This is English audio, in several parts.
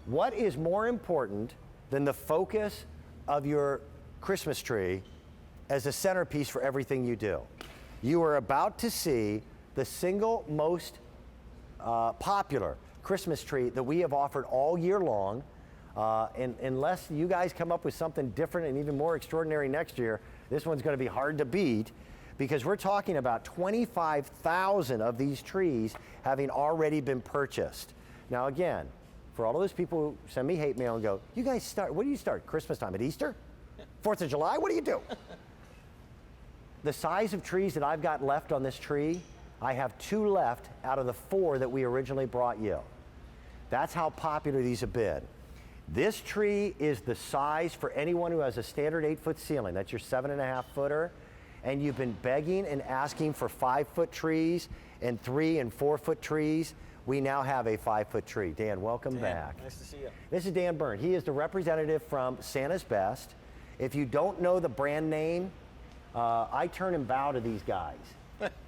What is more important than the focus of your Christmas tree as a centerpiece for everything you do? You are about to see the single most popular Christmas tree that we have offered all year long. And unless you guys come up with something different and even more extraordinary next year, this one's going to be hard to beat, because we're talking about 25,000 of these trees having already been purchased. Now again, for all of those people who send me hate mail and go, you guys start, what do you start? Christmas time at Easter? 4th of July? What do you do? The size of trees that I've got left on this tree, I have 2 left out of the 4 that we originally brought you. That's how popular these have been. This tree is the size for anyone who has a standard 8-foot ceiling. That's your 7.5 footer. And you've been begging and asking for 5-foot trees and 3 and 4-foot trees. We now have a 5-foot tree. Dan, welcome back. Nice to see you. This is Dan Byrne. He is the representative from Santa's Best. If you don't know the brand name, I turn and bow to these guys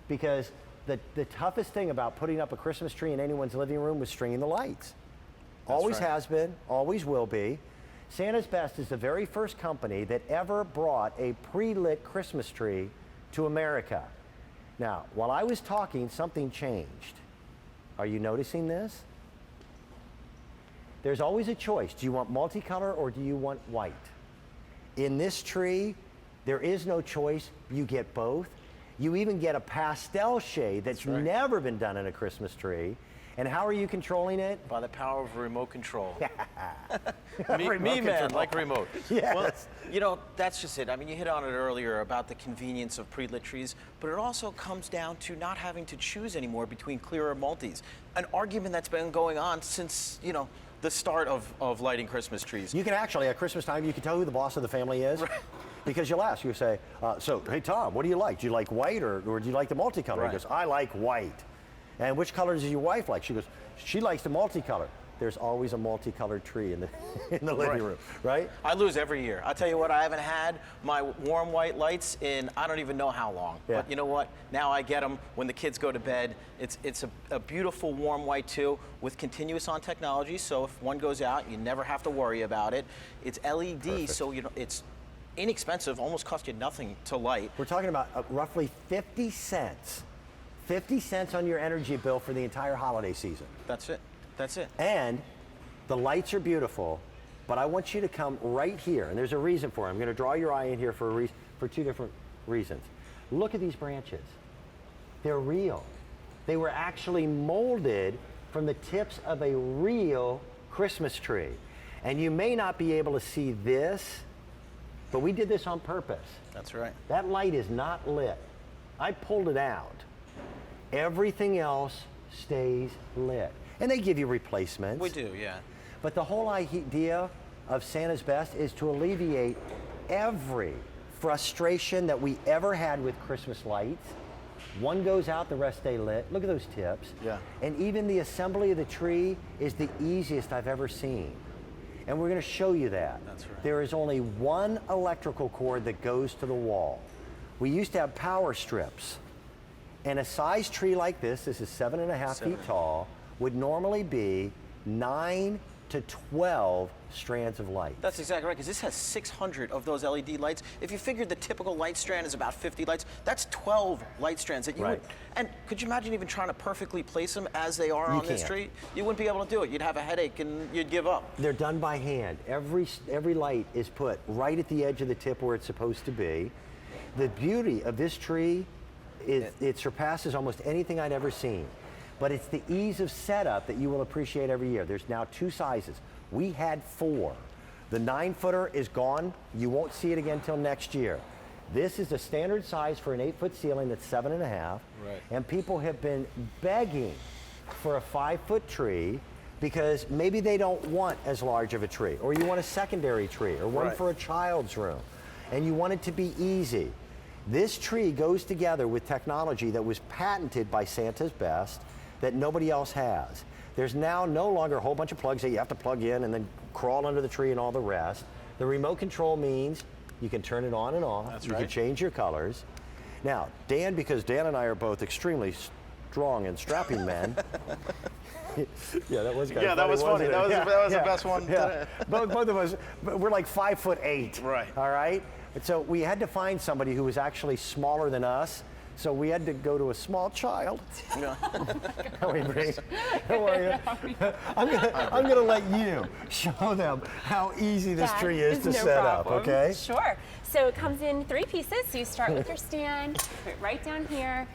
because the toughest thing about putting up a Christmas tree in anyone's living room was stringing the lights. Always has been, always will be. Santa's Best is the very first company that ever brought a pre-lit Christmas tree to America. Now, while I was talking, something changed. Are you noticing this? There's always a choice. Do you want multicolor or do you want white? In this tree, there is no choice. You get both. You even get a pastel shade that's never been done in a Christmas tree. And how are you controlling it? By the power of remote control. me man, like remote. Yes. Well, you know, that's just it. I mean, you hit on it earlier about the convenience of pre-lit trees, but it also comes down to not having to choose anymore between clear or multis. An argument that's been going on since, you know, the start of lighting Christmas trees. You can actually, at Christmas time, you can tell who the boss of the family is. Right. Because you'll ask, you say, so, hey, Tom, what do you like? Do you like white or do you like the multicolor? Right. He goes, I like white. And which color does your wife like? She goes, she likes the multicolor. There's always a multicolored tree in the living room, right? I lose every year. I'll tell you what, I haven't had my warm white lights in I don't even know how long. Yeah. But you know what? Now I get them when the kids go to bed. It's a beautiful warm white too with continuous on technology. So if one goes out, you never have to worry about it. It's LED, Perfect. So you know it's inexpensive, almost cost you nothing to light. We're talking about roughly 50 cents. 50 cents on your energy bill for the entire holiday season. That's it. That's it. And the lights are beautiful, but I want you to come right here, and there's a reason for it. I'm going to draw your eye in here for 2 different reasons. Look at these branches. They're real. They were actually molded from the tips of a real Christmas tree. And you may not be able to see this, but we did this on purpose. That's right. That light is not lit. I pulled it out. Everything else stays lit. And they give you replacements. We do, yeah. But the whole idea of Santa's Best is to alleviate every frustration that we ever had with Christmas lights. One goes out, the rest stay lit. Look at those tips. Yeah. And even the assembly of the tree is the easiest I've ever seen. And we're going to show you that. That's right. There is only one electrical cord that goes to the wall. We used to have power strips. And a size tree like this is 7.5 feet tall, would normally be 9 to 12 strands of light. That's exactly right, because this has 600 of those LED lights. If you figured the typical light strand is about 50 lights, that's 12 light strands that you would. And could you imagine even trying to perfectly place them as they are on this tree? You wouldn't be able to do it. You'd have a headache and you'd give up. They're done by hand. Every light is put right at the edge of the tip where it's supposed to be. The beauty of this tree is it surpasses almost anything I'd ever seen. But it's the ease of setup that you will appreciate every year. There's now 2 sizes. We had 4. The 9-footer is gone. You won't see it again until next year. This is a standard size for an 8-foot ceiling that's 7.5. Right. And people have been begging for a 5-foot tree because maybe they don't want as large of a tree, or you want a secondary tree, or one for a child's room, and you want it to be easy. This tree goes together with technology that was patented by Santa's Best that nobody else has. There's now no longer a whole bunch of plugs that you have to plug in and then crawl under the tree and all the rest. The remote control means you can turn it on and off. That's you right. can change your colors. Now, Dan, because Dan and I are both extremely strong and strapping men, Yeah, that was kind Yeah, of that was funny. wasn't That it? was the best one. Yeah. Both of us, we're like 5'8". Right. All right. And so we had to find somebody who was actually smaller than us. So we had to go to a small child. Yeah. How are you, Bree? How are you? I'm gonna let you show them how easy this That tree is to no set problem. up. Okay. Sure. So it comes in 3 pieces. So you start with your stand, put it right down here.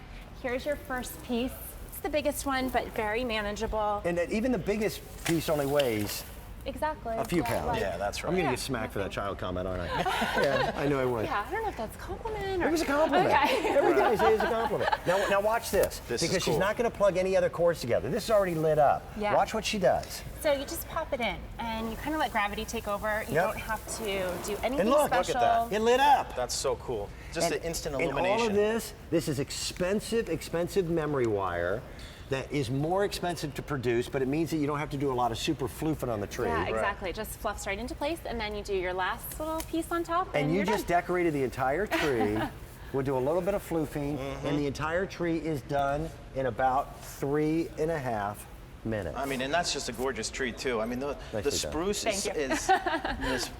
Here's your first piece. It's the biggest one, but very manageable. And that even the biggest piece only weighs Exactly. a few pounds. like- Yeah, that's right. I'm gonna Yeah, get smacked for that child comment, aren't I? Yeah, I know I would. Yeah, I don't know if that's a compliment or. It was a compliment. Okay. Everything I say is a compliment. Now watch this, This is because she's cool. not going to plug any other cords together. This is already lit up. Yeah. Watch what she does. So you just pop it in, and you kind of let gravity take over. You Yep. don't have to do anything And look, special. look at that. It lit up. That's so cool. Just the instant illumination. And all of this is expensive memory wire that is more expensive to produce, but it means that you don't have to do a lot of super floofing on the tree. Yeah, exactly. It just fluffs right into place, and then you do your last little piece on top, And you you're just done. decorated the entire tree. We'll do a little bit of floofing, and the entire tree is done in about 3.5 minutes. I mean, and that's just a gorgeous tree too. I mean, the Nicely done. spruce Thank you.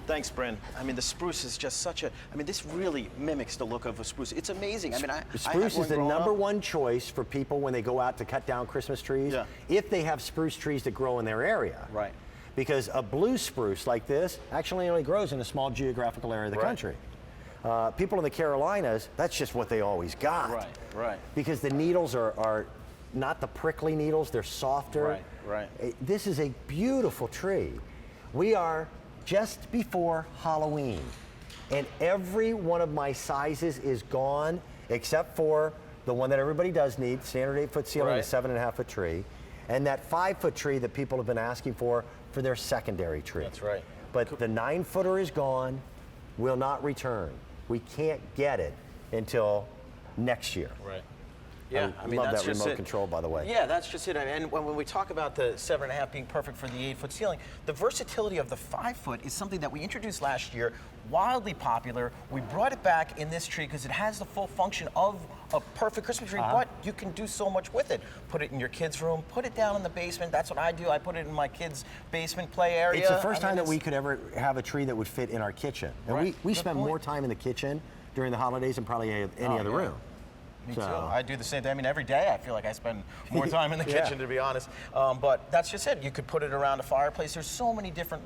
thanks, Bryn. I mean, the spruce is just such a. I mean, this really mimics the look of a spruce. It's amazing. I mean, I Spruce had is the one growing number up. one choice for people when they go out to cut down Christmas trees, Yeah. if they have spruce trees that grow in their area. Right. Because a blue spruce like this actually only grows in a small geographical area of the Right. country. People in the Carolinas, that's just what they always got. Right. Right. Because the needles are not the prickly needles, they're softer. Right, right. This is a beautiful tree. We are just before Halloween, and every one of my sizes is gone except for the one that everybody does need, standard 8-foot ceiling, a Right. 7.5-foot tree, and that 5-foot tree that people have been asking for their secondary tree. That's right. But the 9-footer is gone, will not return. We can't get it until next year. Right. Yeah, I mean, love that's that just remote it. control, by the way. Yeah, that's just it. And when we talk about the 7.5 being perfect for the 8-foot ceiling, the versatility of the 5-foot is something that we introduced last year, wildly popular. We brought it back in this tree because it has the full function of a perfect Christmas tree, but you can do so much with it. Put it in your kids' room, put it down in the basement. That's what I do. I put it in my kids' basement play area. It's the first I time mean, that it's- we could ever have a tree that would fit in our kitchen. And Right. we Good spend point. more time in the kitchen during the holidays than probably any other yeah. room. Me So- too. I do the same thing. I mean, every day I feel like I spend more time in the Yeah. kitchen, to be honest. But that's just it. You could put it around a fireplace. There's so many different,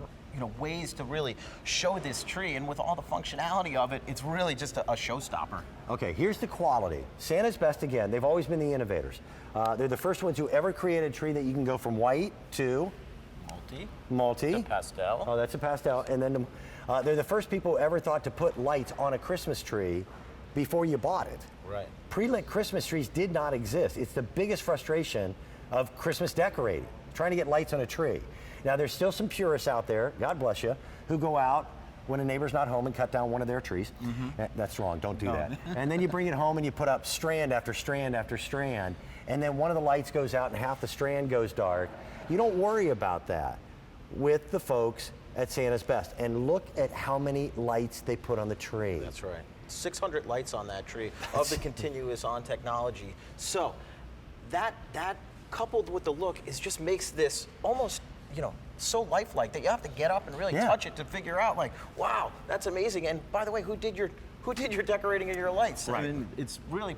ways to really show this tree, and with all the functionality of it, it's really just a showstopper. Okay, here's the quality. Santa's Best, again, they've always been the innovators. They're the first ones who ever created a tree that you can go from white to multi. The pastel. Oh, that's a pastel. And then they're the first people who ever thought to put lights on a Christmas tree before you bought it. Right. Pre-lit Christmas trees did not exist. It's the biggest frustration of Christmas decorating, trying to get lights on a tree. Now, there's still some purists out there, God bless you, who go out when a neighbor's not home and cut down one of their trees. That's wrong, don't do that. And then you bring it home and you put up strand after strand after strand, and then one of the lights goes out and half the strand goes dark. You don't worry about that with the folks at Santa's Best. And look at how many lights they put on the tree. That's right. 600 lights on that tree of the continuous on technology. So that coupled with the look just makes this almost, so lifelike that you have to get up and really touch it to figure out, like, wow, that's amazing. And by the way, who did your decorating of your lights? Right. I mean, it's really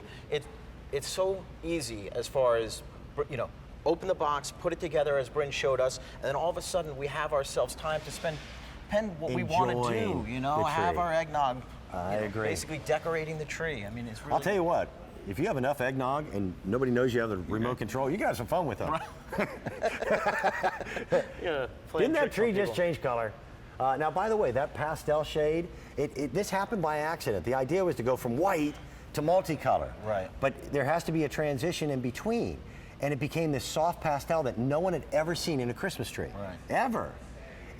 it's so easy as far as open the box, put it together as Bryn showed us, and then all of a sudden we have ourselves time to spend what we want to do, Enjoying the have tree. our eggnog. I agree. Basically decorating the tree. I mean, it's really. I'll tell you what, if you have enough eggnog and nobody knows you have the remote control, you can have some fun with them. Didn't that tree just change color? Now, by the way, that pastel shade, this happened by accident. The idea was to go from white to multicolor. Right. But there has to be a transition in between. And it became this soft pastel that no one had ever seen in a Christmas tree. Right. Ever.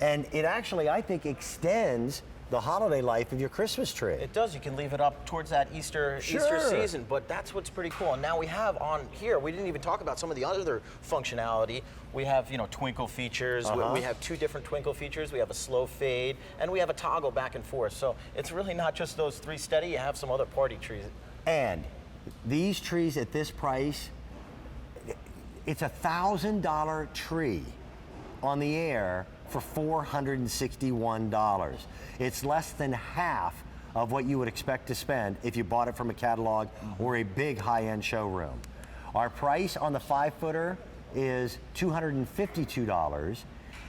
And it actually, I think, extends the holiday life of your Christmas tree. It does. You can leave it up towards that Easter Sure. season, but that's what's pretty cool. And now we have on here, we didn't even talk about some of the other functionality. We have, twinkle features. We have 2 different twinkle features. We have a slow fade, and we have a toggle back and forth. So it's really not just those 3 steady. You have some other party trees. And these trees at this price, It's a $1,000 tree on the air for $461. It's less than half of what you would expect to spend if you bought it from a catalog or a big high-end showroom. Our price on the 5-footer is $252,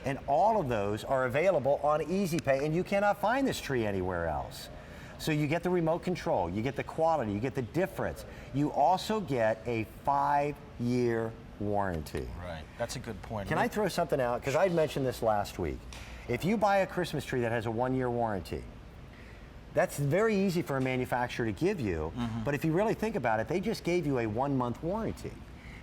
and all of those are available on Easy Pay, and you cannot find this tree anywhere else. So you get the remote control, you get the quality, you get the difference. You also get a 5-year warranty. Right, that's a good point. Can I throw something out? Because I mentioned this last week. If you buy a Christmas tree that has a 1-year warranty, that's very easy for a manufacturer to give you, but if you really think about it, they just gave you a 1-month warranty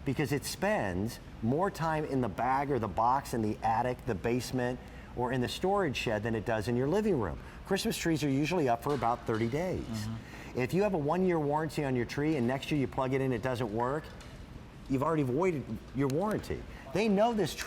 because it spends more time in the bag or the box in the attic, the basement, or in the storage shed than it does in your living room. Christmas trees are usually up for about 30 days. If you have a 1-year warranty on your tree and next year you plug it in, it doesn't work, you've already voided your warranty. They know this tree